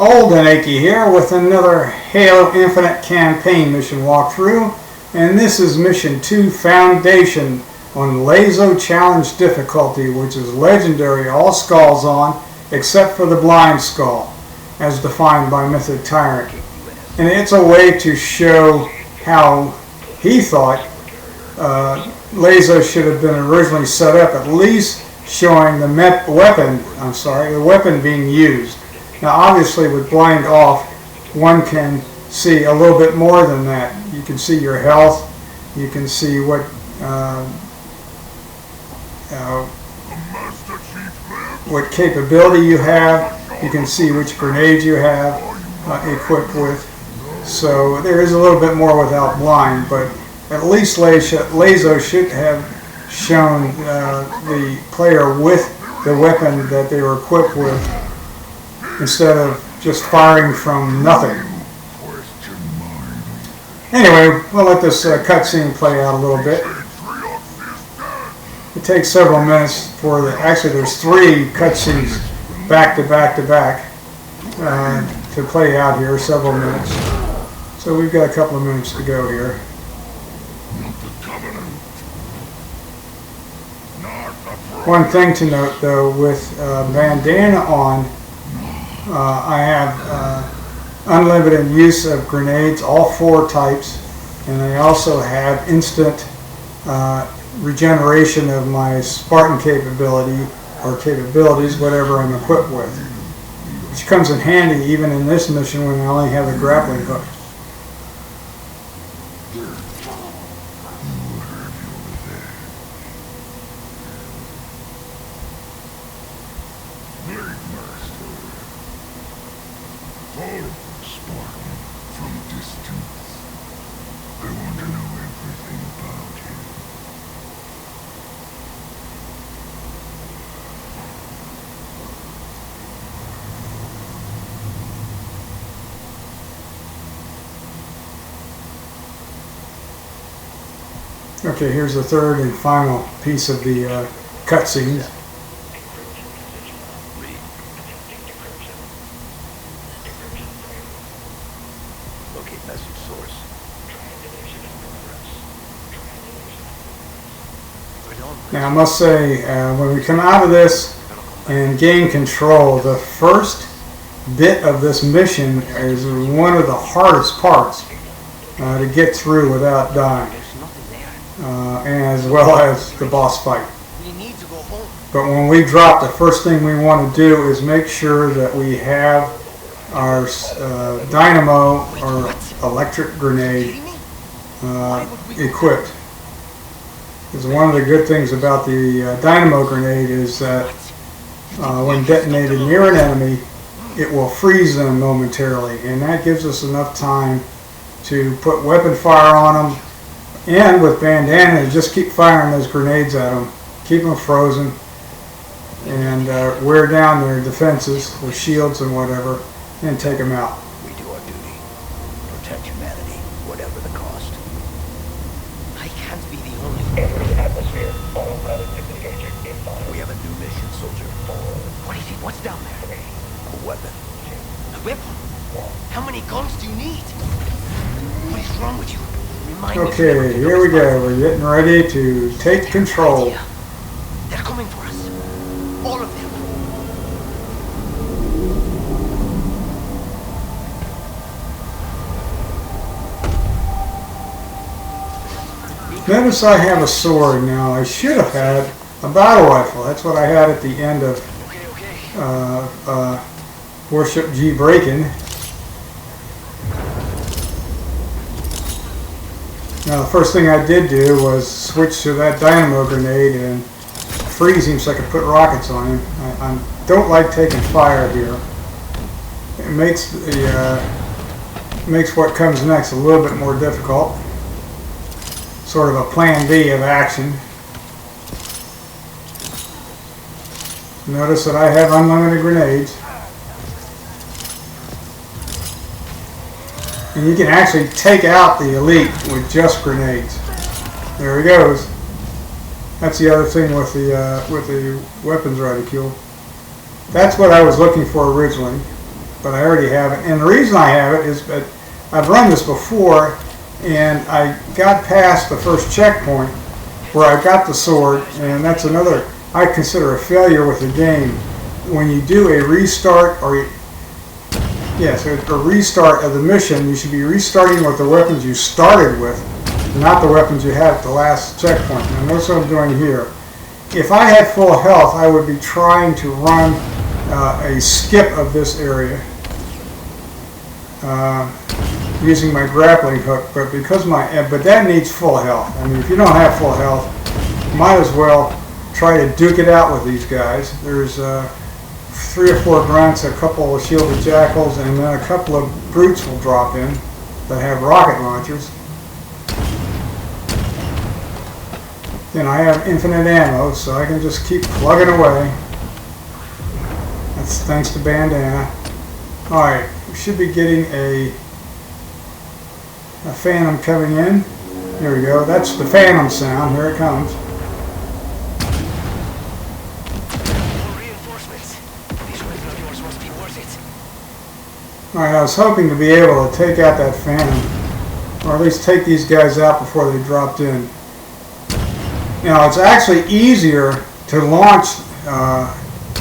Old and Achy here with another Halo Infinite campaign mission walkthrough, and this is Mission 2 Foundation on LASo Challenge difficulty, which is legendary, all skulls on, except for the blind skull, as defined by Mythic Tyrant. And it's a way to show how he thought LASo should have been originally set up, at least showing the weapon being used. Now obviously with blind off, one can see a little bit more than that. You can see your health, you can see what capability you have, you can see which grenades you have equipped with. So there is a little bit more without blind, but at least LASo should have shown the player with the weapon that they were equipped with, instead of just firing from nothing. Anyway, we'll let this cutscene play out a little bit. It takes several minutes for actually there's 3 cutscenes back to back to back to play out here, several minutes. So we've got a couple of minutes to go here. One thing to note though, with bandana on, I have unlimited use of grenades, all 4 types, and I also have instant regeneration of my Spartan capability, or capabilities, whatever I'm equipped with, which comes in handy even in this mission when I only have a grappling hook. Okay, here's the third and final piece of the cutscene. Locate message source. Now I must say, when we come out of this and gain control, the first bit of this mission is one of the hardest parts to get through without dying. As well as the boss fight. But when we drop, the first thing we want to do is make sure that we have our dynamo or electric grenade equipped. Because one of the good things about the dynamo grenade is that when detonated near an enemy, it will freeze them momentarily, and that gives us enough time to put weapon fire on them. And with bandana, just keep firing those grenades at them, keep them frozen, and wear down their defenses, their shields and whatever, and take them out. We do our duty. Protect humanity, whatever the cost. I can't be the only atmosphere. We have a new mission, soldier. What is it? What's down there? A weapon. A weapon? How many guns do you need? What is wrong with you? Okay, here we go. We're getting ready to take control. They're coming for us. All of them. Notice I have a sword now. I should have had a battle rifle. That's what I had at the end of Warship G Breakin'. Now the first thing I did do was switch to that dynamo grenade and freeze him so I could put rockets on him. I don't like taking fire here. It makes what comes next a little bit more difficult. Sort of a plan B of action. Notice that I have unlimited grenades. And you can actually take out the elite with just grenades. There he goes. That's the other thing with the weapons reticule. That's what I was looking for originally. but I already have it. And the reason I have it is that I've run this before, and I got past the first checkpoint where I got the sword, and that's another I consider a failure with the game. When you do a restart or a restart of the mission, you should be restarting with the weapons you started with, not the weapons you had at the last checkpoint. And that's what I'm doing here. If I had full health, I would be trying to run a skip of this area using my grappling hook, but but that needs full health. I mean, if you don't have full health, you might as well try to duke it out with these guys. There's 3 or 4 grunts, a couple of shielded jackals, and then a couple of brutes will drop in that have rocket launchers. Then I have infinite ammo, so I can just keep plugging away. That's thanks to Bandana. Alright, we should be getting a phantom coming in. Here we go. That's the phantom sound. Here it comes. Alright, I was hoping to be able to take out that phantom, or at least take these guys out before they dropped in. Now, it's actually easier to launch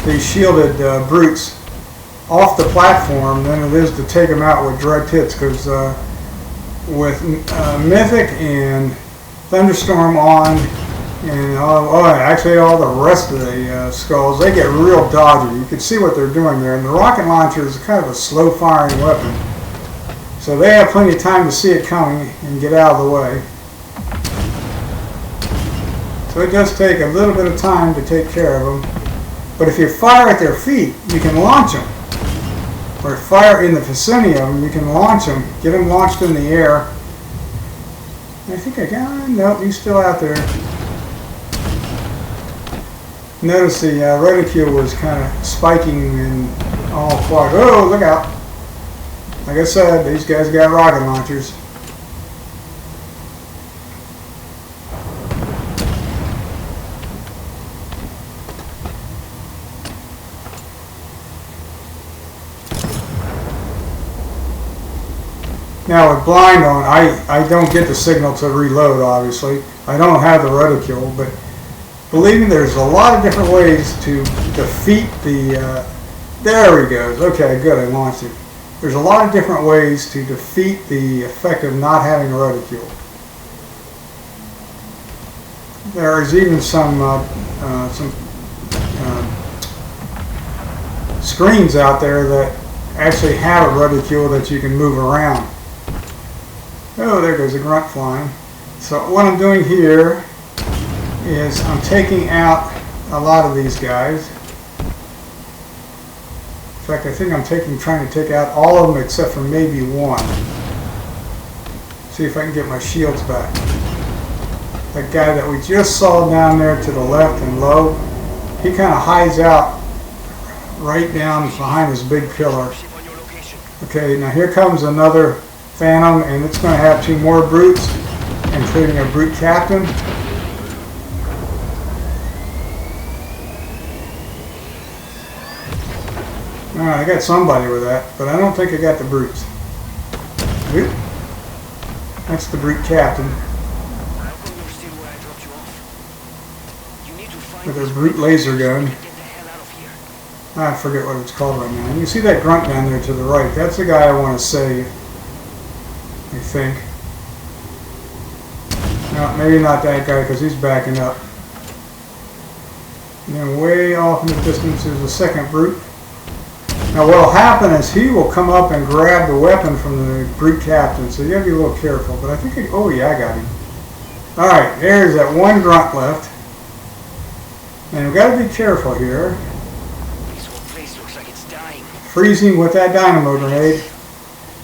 these shielded brutes off the platform than it is to take them out with direct hits, because with Mythic and Thunderstorm on, and actually all the rest of the skulls, they get real dodgy. You can see what they're doing there. And the rocket launcher is kind of a slow-firing weapon, so they have plenty of time to see it coming and get out of the way. So it does take a little bit of time to take care of them. But if you fire at their feet, you can launch them. Or fire in the vicinity of them, you can launch them, get them launched in the air. I think I got him. Nope, he's still out there. Notice the reticule was kind of spiking and all clogged. Oh, look out. Like I said, these guys got rocket launchers. Now with blind on, I don't get the signal to reload, obviously. I don't have the reticule, but believe me, there's a lot of different ways to defeat the... there he goes. Okay, good, I launched it. There's a lot of different ways to defeat the effect of not having a reticule. There's even some screens out there that actually have a reticule that you can move around. Oh, there goes a grunt flying. So what I'm doing here is I'm taking out a lot of these guys. In fact, I think I'm trying to take out all of them except for maybe one. See if I can get my shields back. That guy that we just saw down there to the left and low, he kind of hides out right down behind this big pillar. Okay, now here comes another phantom, and it's going to have 2 more brutes, including a brute captain. Alright, I got somebody with that, but I don't think I got the brutes. Oop. That's the brute captain. With their brute laser gun. I forget what it's called right now. You see that grunt down there to the right. That's the guy I want to save, I think. No, maybe not that guy because he's backing up. And then way off in the distance is the second brute. Now what will happen is he will come up and grab the weapon from the brute captain, so you have to be a little careful. But I think, oh yeah, I got him. Alright, there's that one grunt left. And we've got to be careful here. This whole place looks like it's dying. Freezing with that dynamo grenade.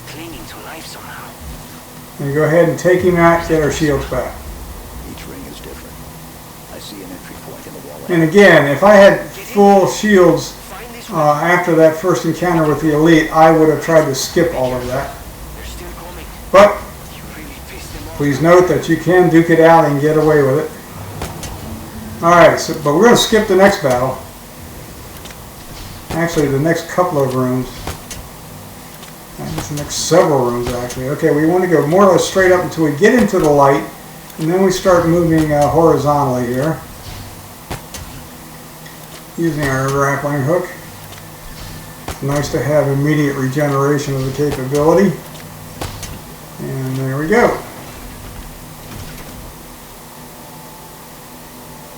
Clinging to life somehow. And go ahead and take him out, get our shields back. Each ring is different. I see an entry point in the wall. And again, if I had full shields after that first encounter with the elite, I would have tried to skip all of that. They're still coming. But You really pissed them off. please note that you can duke it out and get away with it. Alright, so, but we're going to skip the next battle. Actually, the next couple of rooms. That's the next several rooms actually. Okay, we want to go more or less straight up until we get into the light, and then we start moving horizontally here, using our grappling hook. It's nice to have immediate regeneration of the capability. And there we go.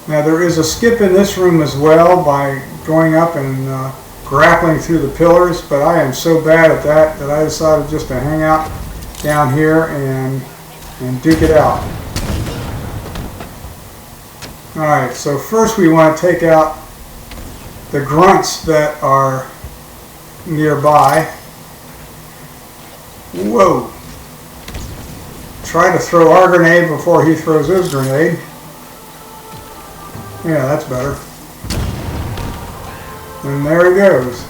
Now there is a skip in this room as well by going up and grappling through the pillars, but I am so bad at that that I decided just to hang out down here and duke it out. Alright, so first we want to take out the grunts that are nearby. Whoa! Try to throw our grenade before he throws his grenade. Yeah, that's better. And there he goes.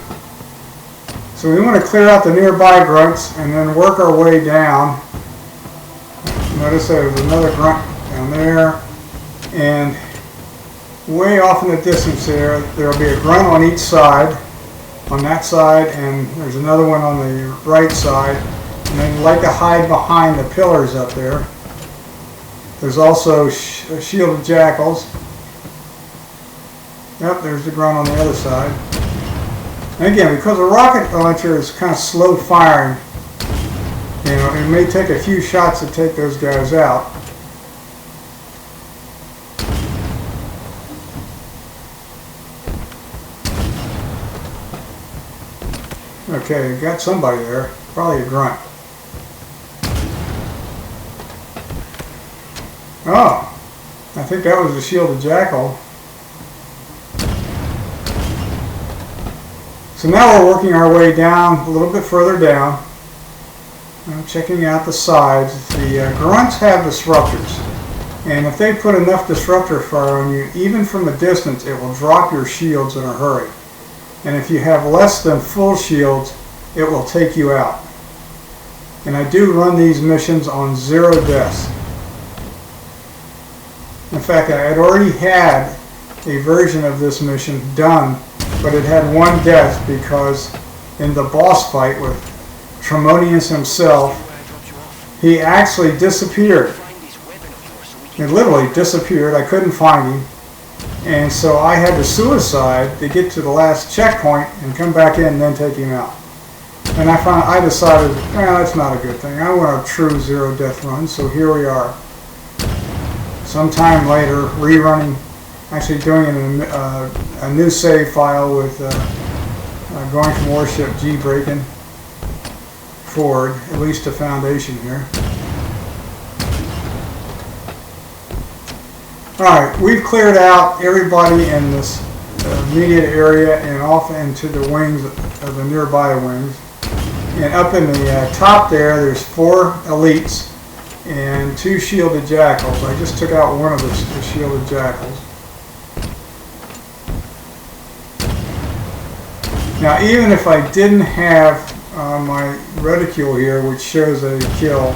So we want to clear out the nearby grunts and then work our way down. Notice there's another grunt down there. And way off in the distance there will be a grunt on each side. On that side, and there's another one on the right side. And then like to hide behind the pillars up there. There's also shielded jackals. Yep, there's the grunt on the other side. And again, because the rocket launcher is kind of slow firing, you know, it may take a few shots to take those guys out. Okay, got somebody there. Probably a grunt. Oh, I think that was a shielded jackal. So now we're working our way down, a little bit further down. I'm checking out the sides. The grunts have disruptors. And if they put enough disruptor fire on you, even from a distance, it will drop your shields in a hurry. And if you have less than full shields, it will take you out. And I do run these missions on 0 deaths. In fact, I had already had a version of this mission done, but it had 1 death because in the boss fight with Tremonius himself, he actually disappeared. He literally disappeared. I couldn't find him. And so I had to suicide to get to the last checkpoint and come back in and then take him out. And I decided, that's not a good thing. I want a true 0 death run, so here we are. Sometime later, rerunning, actually doing a new save file with going from warship G breaking forward, at least to Foundation here. Alright, we've cleared out everybody in this immediate area and off into the wings of the nearby wings. And up in the top there's 4 elites and 2 shielded jackals. I just took out one of the shielded jackals. Now even if I didn't have my reticule here, which shows a kill,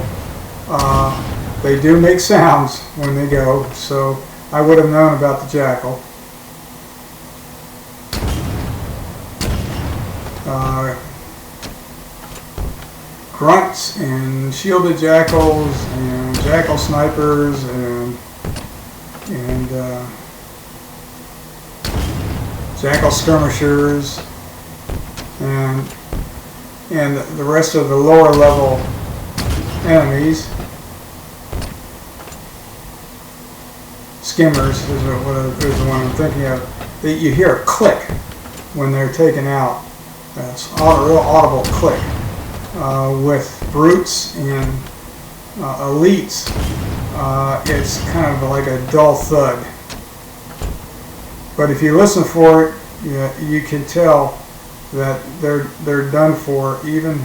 they do make sounds when they go, so I would have known about the jackal. Grunts and shielded jackals and jackal snipers and jackal skirmishers and the rest of the lower level enemies. Skimmers is the one I'm thinking of. You hear a click when they're taken out. That's a real audible click. With brutes and elites, it's kind of like a dull thud. But if you listen for it, you can tell that they're done for, even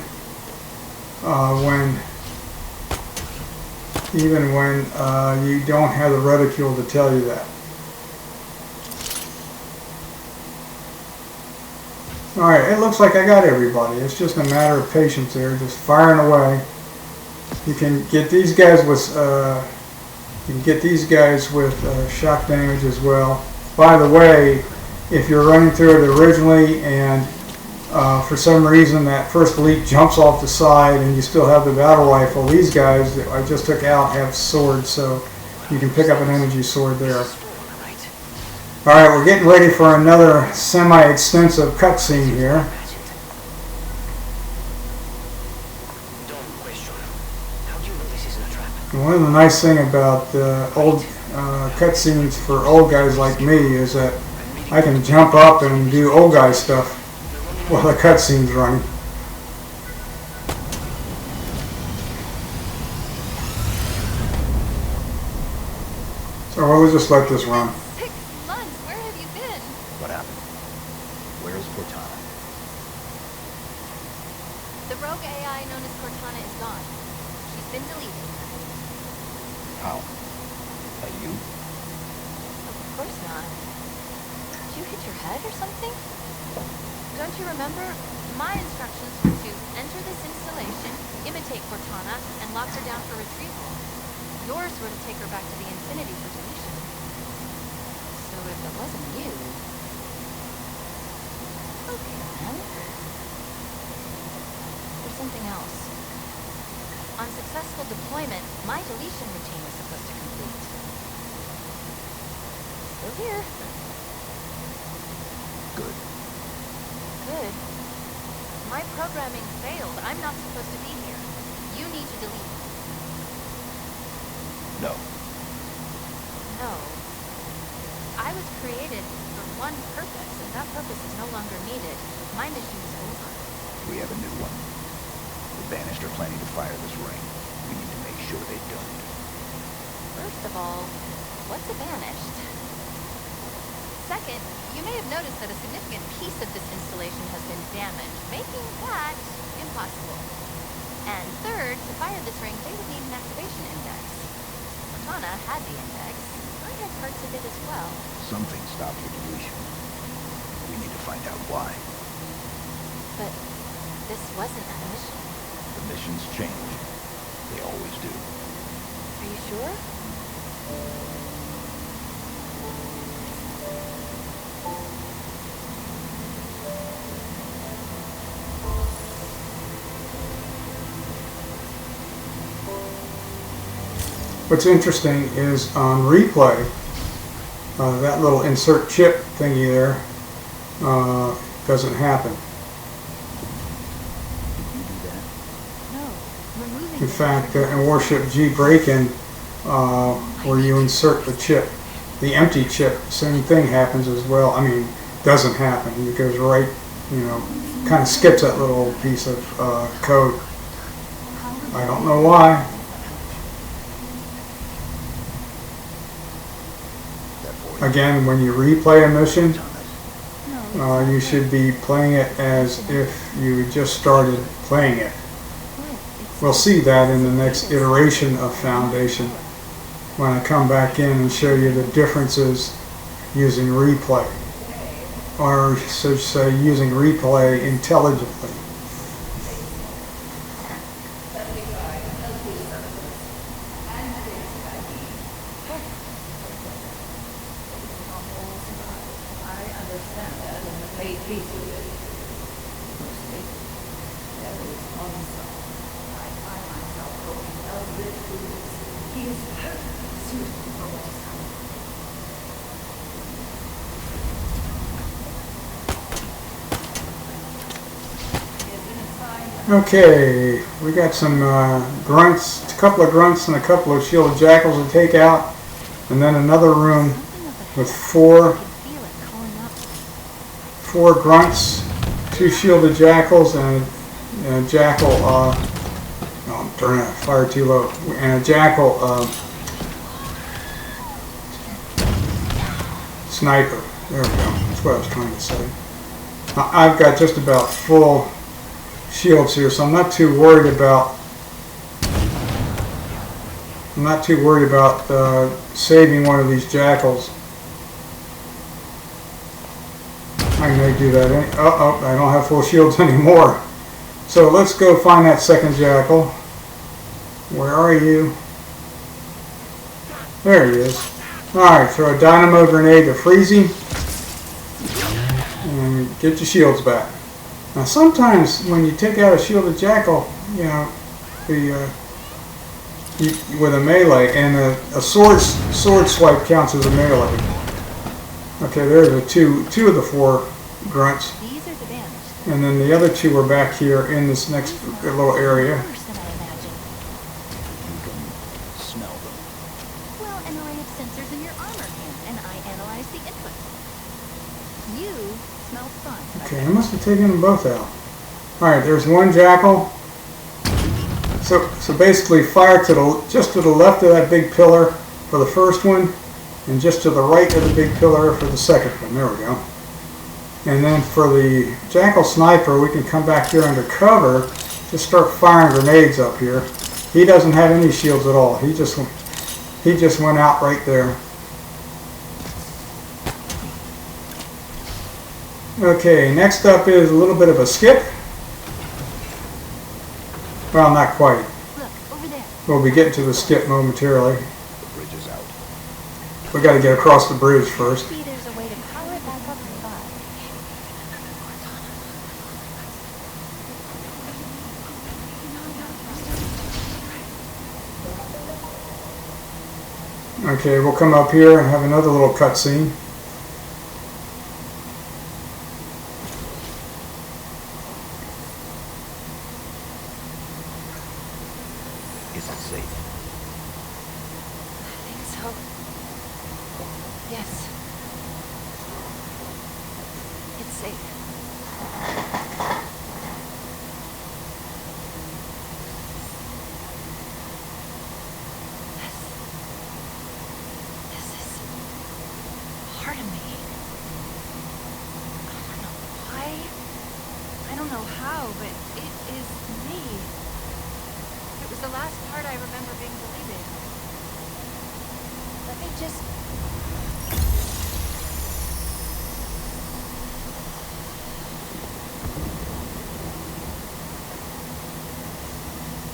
when you don't have the reticule to tell you that. Alright, it looks like I got everybody. It's just a matter of patience there, just firing away. You can get these guys with shock damage as well. By the way, if you're running through it originally and for some reason that first elite jumps off the side and you still have the battle rifle. These guys that I just took out have swords, so you can pick up an energy sword there. Alright, we're getting ready for another semi-extensive cutscene here. And one of the nice things about old cutscenes for old guys like me is that I can jump up and do old guy stuff while the cutscene's running. So we'll just let this run. 6 months, where have you been? What happened? Where is Cortana? The rogue AI known as Cortana is gone. She's been deleted. How? By you? Of course not. Did you hit your head or something? Don't you remember? My instructions were to enter this installation, imitate Cortana, and lock her down for retrieval. Yours were to take her back to the Infinity for deletion. So if it wasn't you... Okay, then. There's something else. On successful deployment, my deletion routine was supposed to complete. Still here. Good. Good. My programming failed. I'm not supposed to be here. You need to delete. No. No. I was created for one purpose, and that purpose is no longer needed. My mission is over. We have a new one. The Banished are planning to fire this ring. We need to make sure they don't. First of all, what's a banished? Second, you may have noticed that a significant piece of this installation has been damaged, making that impossible. And third, to fire this ring, they would need an activation index. Cortana had the index. I had parts of it as well. Something stopped your deletion. We need to find out why. But this wasn't a mission. The missions change. They always do. Are you sure? What's interesting is on replay, that little insert chip thingy there doesn't happen. Did you do that? No. Removing In fact, in Warship G Break-In, where you insert the chip, the empty chip, same thing happens as well. I mean, doesn't happen. It goes right, kind of skips that little piece of code. I don't know why. Again, when you replay a mission, you should be playing it as if you just started playing it. We'll see that in the next iteration of Foundation when I come back in and show you the differences using replay, or I should say using replay intelligently. Okay, we got some grunts, a couple of grunts and a couple of shielded jackals to take out, and then another room with four grunts, 2 shielded jackals, and a jackal. No, I'm turning that fire too low. And a jackal sniper. There we go. That's what I was trying to say. I've got just about full shields here, so I'm not too worried about saving one of these jackals. I may do that. Oh, I don't have full shields anymore. So let's go find that second jackal. Where are you? There he is. Alright, throw a dynamo grenade to freeze him. And get your shields back. Now sometimes when you take out a shielded jackal, you know, the with a melee, and a sword swipe counts as a melee. Okay, there are the two of the 4 grunts, These are the damaged. and then the other 2 are back here in this next little area. Worse than I imagined. You can smell them. Well, an array of sensors in your armor can, and I analyze the input. You smell fun. Okay, I must have taken them both out. Alright, there's one jackal. So basically fire just to the left of that big pillar for the first one, and just to the right of the big pillar for the second one. There we go. And then for the jackal sniper, we can come back here under cover, just start firing grenades up here. He doesn't have any shields at all. He just went out right there. Okay, next up is a little bit of a skip. Well, not quite. Look, over there. We'll be getting to the skip momentarily. The bridge is out. We got to get across the bridge first. Maybe there's a way to power it back up nearby. Okay, we'll come up here and have another little cutscene. Is it safe? I think so. Yes. It's safe. This is part of me. I don't know why. I don't know how, but it is me. It was the last part I remember being deleted. Let me just...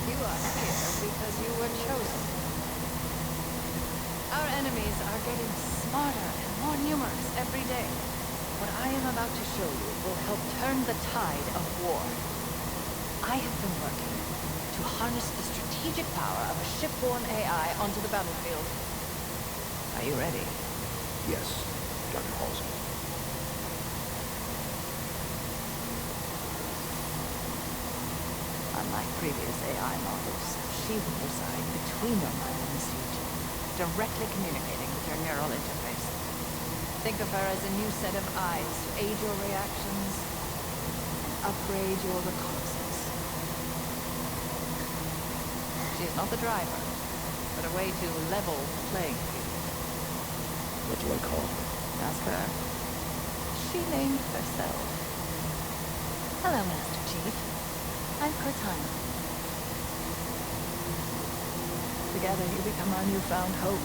You are here because you were chosen. Our enemies are getting smarter and more numerous every day. What I am about to show you will help turn the tide of war. I have been working to harness the strategic power of a shipborne AI onto the battlefield. Are you ready? Yes, Dr. Halsey. Unlike previous AI models, she will reside between your mind and the suit, directly communicating with your neural interface. Think of her as a new set of eyes to aid your reactions and upgrade your reconnaissance. She is not the driver, but a way to level the playing field. What do I call her? Ask her. She named herself. Hello, Master Chief. I'm Cortana. Together you become our newfound hope.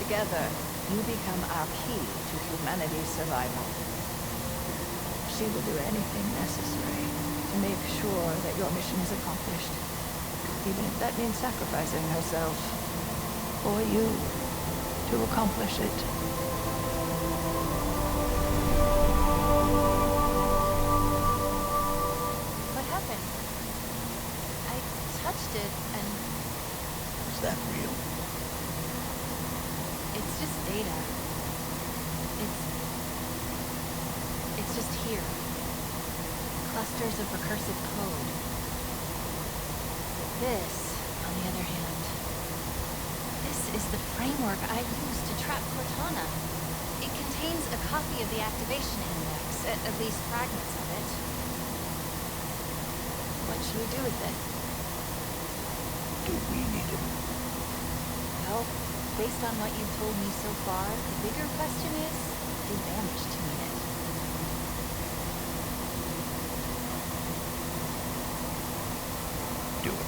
Together, you become our key to humanity's survival. She will do anything necessary to make sure that your mission is accomplished. Even if that means sacrificing herself for you to accomplish it. What happened? I touched it and Is that real? it's just data. It's just here. Clusters of recursive code. This, on the other hand, this is the framework I use to trap Cortana. It contains a copy of the activation index, at least fragments of it. What should we do with it? Do we need it? Well, based on what you've told me so far, the bigger question is, did Vanish to need it? Do it.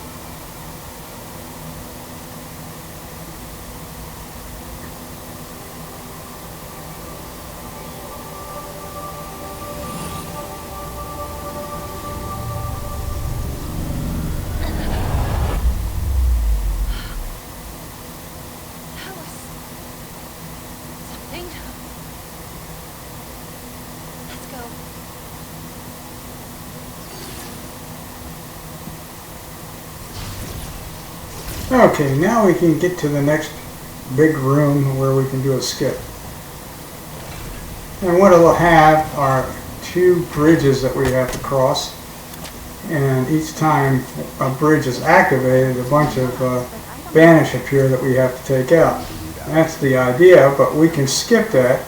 That was something. Okay, now we can get to the next big room where we can do a skip. And what it'll have are 2 bridges that we have to cross. And each time a bridge is activated, a bunch of banish appear that we have to take out. That's the idea, but we can skip that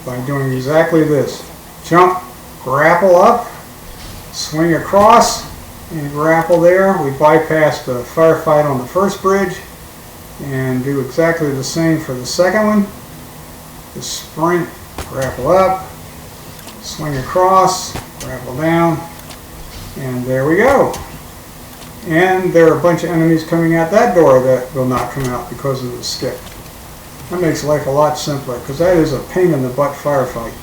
by doing exactly this. Jump, grapple up, swing across, and grapple there. We bypass the firefight on the first bridge and do exactly the same for the second one. Just sprint, grapple up, swing across, grapple down, and there we go. And there are a bunch of enemies coming out that door that will not come out because of the skip. That makes life a lot simpler, because that is a pain in the butt firefight.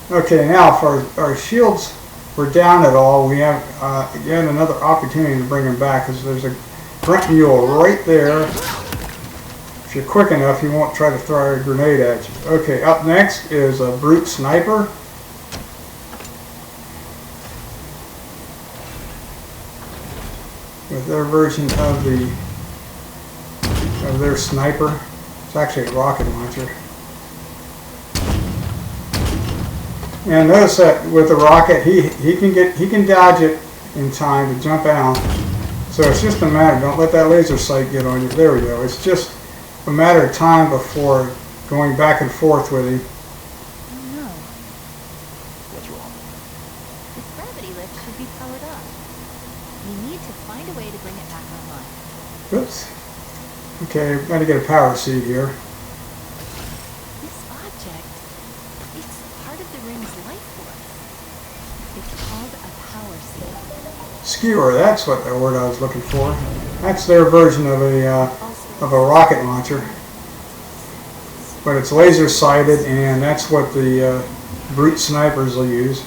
Okay, now for our shields were down at all, we have yet another opportunity to bring them back, because there's a grunt mule right there. If you're quick enough, he won't try to throw a grenade at you. Okay, up next is a brute sniper. With their version of their sniper. It's actually a rocket launcher. And notice that with the rocket, he can dodge it in time to jump out. So it's just a matter. Don't let that laser sight get on you. There we go. It's just a matter of time before going back and forth with him. Oh no. What's wrong? This gravity lift should be powered up. We need to find a way to bring it back online. Oops. Okay, got to get a power seed here. This object, it's part of the ring's life force. It's called a power seed. Skewer, that's what the word I was looking for. That's their version of a rocket launcher. But it's laser sighted, and that's what the brute snipers will use.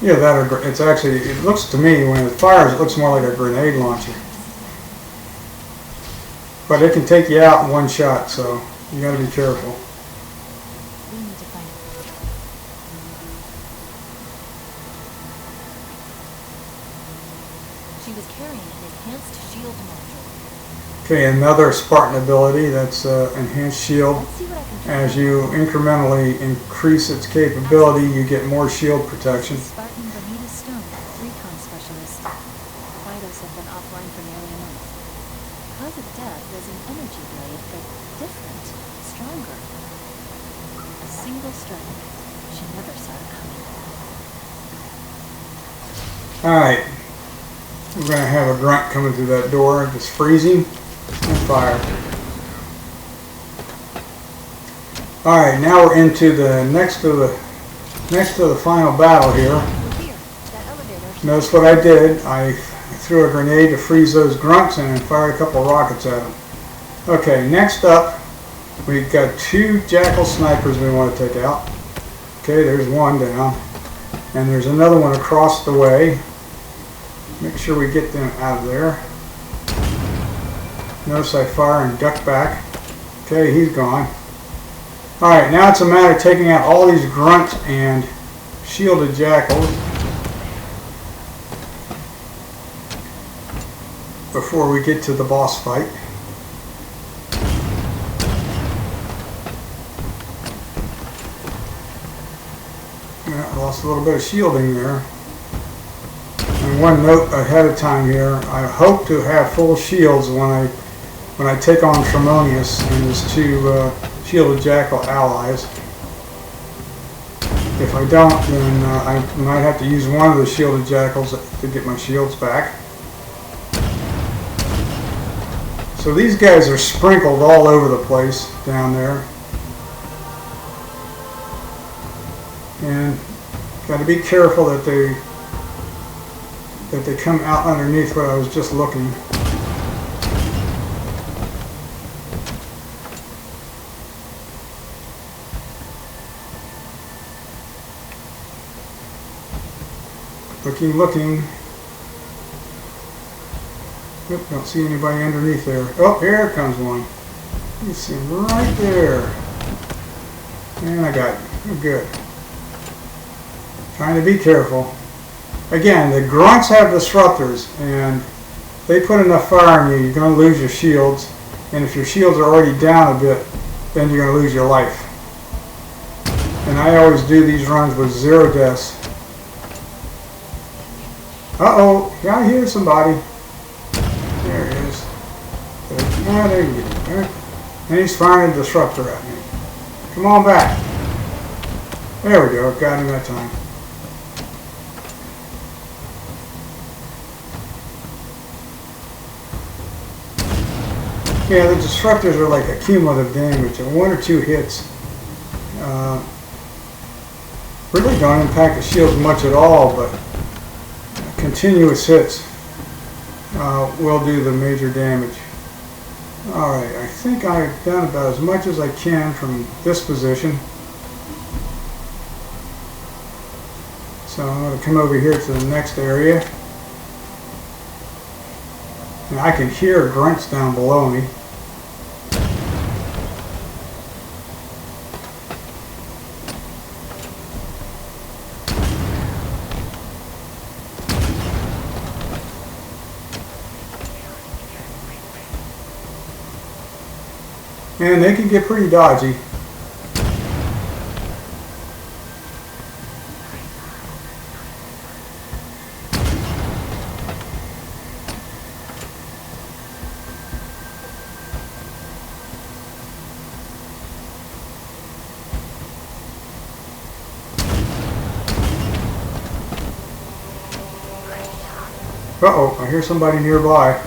Yeah, that or it's actually, it looks to me, when it fires, it looks more like a grenade launcher. But it can take you out in one shot, so you got to be careful. We need to find it. She was carrying an enhanced shield module. Okay, another Spartan ability, that's enhanced shield. Let's see what I can do. As you incrementally increase its capability, you get more shield protection. Spartan Bonita Stone, recon specialist. Vitals have been offline for nearly a month. Cause of death was an energy blade, but different, stronger. A single strike. She never saw it coming. Alright, we're going to have a grunt coming through that door, just freezing and fire. Alright, now we're into the next to the final battle here. We're here. That elevator. Notice what I did. I threw a grenade to freeze those grunts and then fired a couple rockets at them. Okay, next up, we've got 2 jackal snipers we want to take out. Okay, there's one down. And there's another one across the way. Make sure we get them out of there. Notice I fire and duck back. Okay, he's gone. Alright, now it's a matter of taking out all these grunts and shielded jackals before we get to the boss fight. I lost a little bit of shielding there. And one note ahead of time here, I hope to have full shields when I take on Tremonius and his 2 shielded jackal allies. If I don't, then I might have to use one of the shielded jackals to get my shields back. So these guys are sprinkled all over the place down there. And got to be careful that they come out underneath what I was just looking. Looking. Oop, don't see anybody underneath there. Oh, here comes one. You see him right there. And I got him. Good. Trying to be careful. again, the grunts have disruptors, and if they put enough fire on you, you're going to lose your shields. And if your shields are already down a bit, then you're going to lose your life. And I always do these runs with 0 deaths. Uh-oh, I hear somebody. There he is. There you go. And he's firing a disruptor at me. Come on back. There we go, got him that time. Yeah, the disruptors are like a cumulative damage, and 1 or 2 hits really don't impact the shields much at all, but continuous hits will do the major damage. Alright, I think I've done about as much as I can from this position. So I'm going to come over here to the next area. And I can hear grunts down below me. And they can get pretty dodgy. Uh-oh, I hear somebody nearby.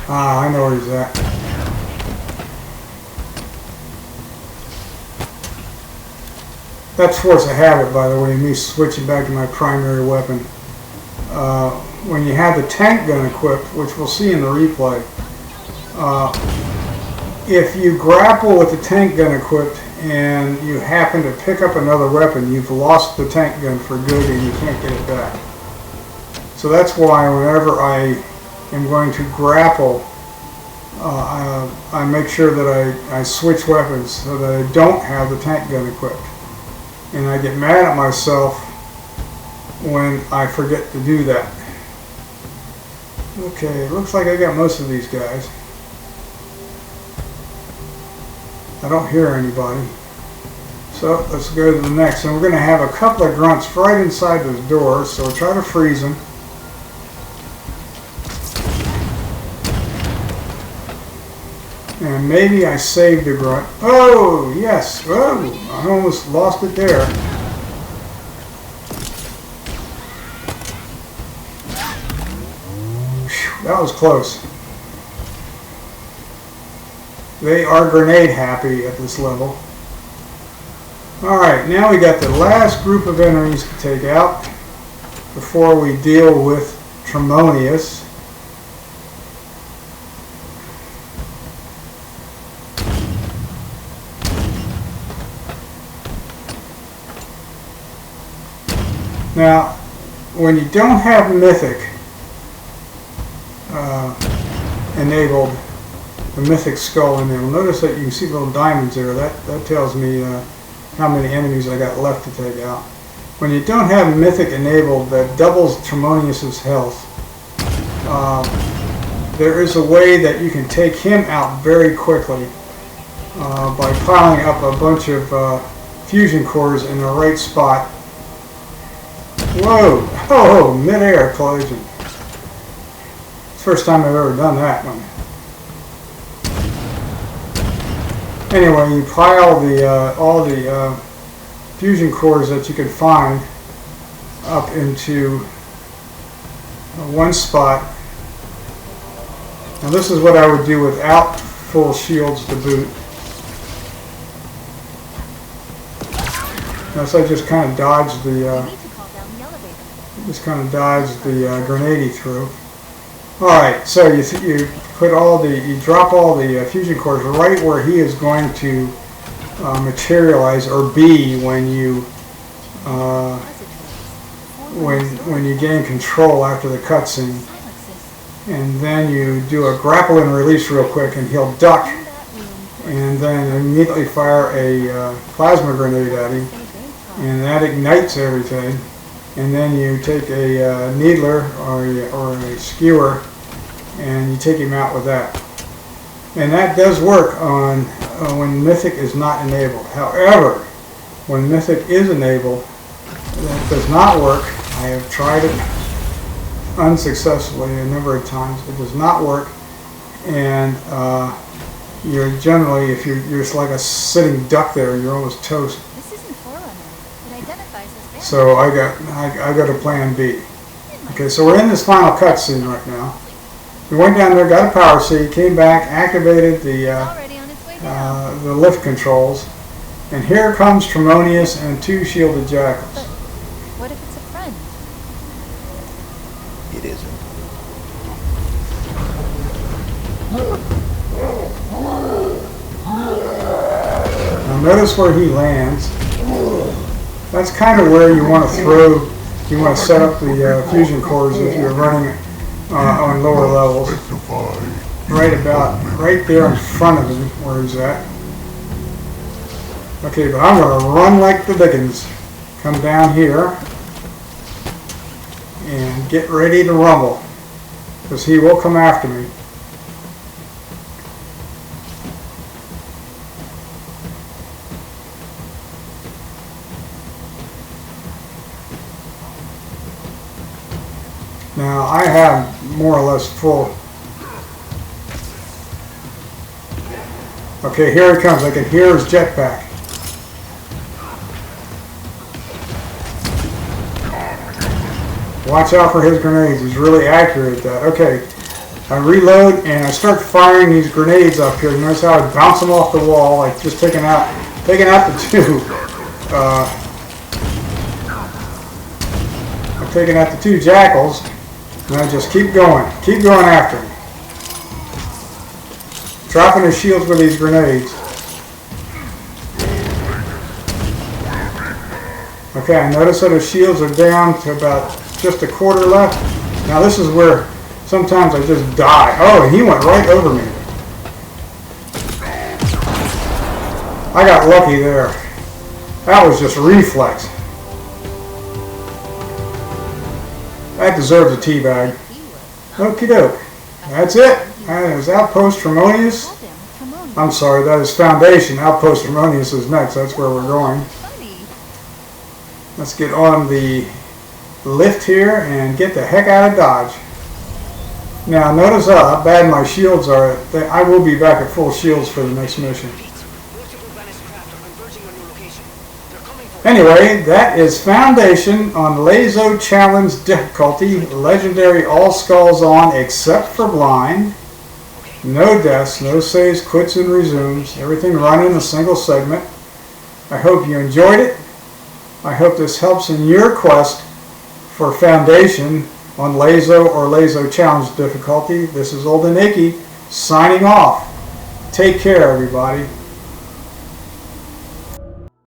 Ah, I know where he's at. That's force of habit, by the way, me switching back to my primary weapon. When you have the tank gun equipped, which we'll see in the replay, if you grapple with the tank gun equipped and you happen to pick up another weapon, you've lost the tank gun for good and you can't get it back. So that's why whenever I am going to grapple, I make sure that I switch weapons so that I don't have the tank gun equipped. And I get mad at myself when I forget to do that. Okay, looks like I got most of these guys. I don't hear anybody. So let's go to the next. And we're going to have a couple of grunts right inside those doors, so we'll try to freeze them. And maybe I saved a grunt. Oh, yes. Oh, I almost lost it there. Whew, that was close. They are grenade happy at this level. Alright, now we got the last group of enemies to take out before we deal with Tremonius. Now, when you don't have Mythic enabled, the Mythic skull enabled, notice that you can see little diamonds there. That tells me how many enemies I got left to take out. When you don't have Mythic enabled, that doubles Tremonius' health. There is a way that you can take him out very quickly by piling up a bunch of fusion cores in the right spot. Whoa! Oh, mid-air collision. It's the first time I've ever done that one. Anyway, you pile all the fusion cores that you can find up into one spot. Now this is what I would do without full shields to boot. Now, so I just kind of dodged the grenade through. Alright, so you put you drop all the fusion cores right where he is going to when you gain control after the cutscene. Silenced. And then you do a grapple and release real quick, and he'll duck, In that room. and then immediately fire a plasma grenade at him, and that ignites everything. And then you take a needler or a skewer, and you take him out with that. And that does work on when Mythic is not enabled. However, when Mythic is enabled, that does not work. I have tried it unsuccessfully a number of times. It does not work, and you're generally, if you're just like a sitting duck there, you're almost toast. This isn't Forerunner. It identifies as Vampire. So I got a plan B. Okay, so we're in this final cutscene right now. We went down there, got a power seed, came back, activated the Already on its way down. the lift controls, and here comes Tremonius and 2 shielded jackals. But what if it's a friend? It isn't. Now notice where he lands. That's kind of where you want to throw, you want to set up the fusion cores if you're running it on lower levels. Right there in front of him where he's at. Okay, but I'm going to run like the dickens. Come down here and get ready to rumble, because he will come after me. Now I have more or less full. Okay, here he comes. I can hear his jetpack. Watch out for his grenades. He's really accurate at that. Okay, I reload and I start firing these grenades up here. Notice how I bounce them off the wall, like just taking out the 2. I'm taking out the 2 jackals. And I just keep going after him. Dropping his shields with these grenades. Okay, I notice that his shields are down to about just a quarter left. Now this is where sometimes I just die. Oh, and he went right over me. I got lucky there. That was just reflex. That deserves a teabag. Okie doke. That's it. That is Outpost Tremonius. I'm sorry, that is Foundation. Outpost Tremonius is next. That's where we're going. Funny. Let's get on the lift here and get the heck out of Dodge. Now notice how bad my shields are. I will be back at full shields for the next mission. Anyway, that is Foundation on LASo Challenge difficulty. Legendary all skulls on except for blind. No deaths, no saves, quits, and resumes. Everything running in a single segment. I hope you enjoyed it. I hope this helps in your quest for Foundation on LASo or LASo Challenge difficulty. This is Old Nikki signing off. Take care, everybody.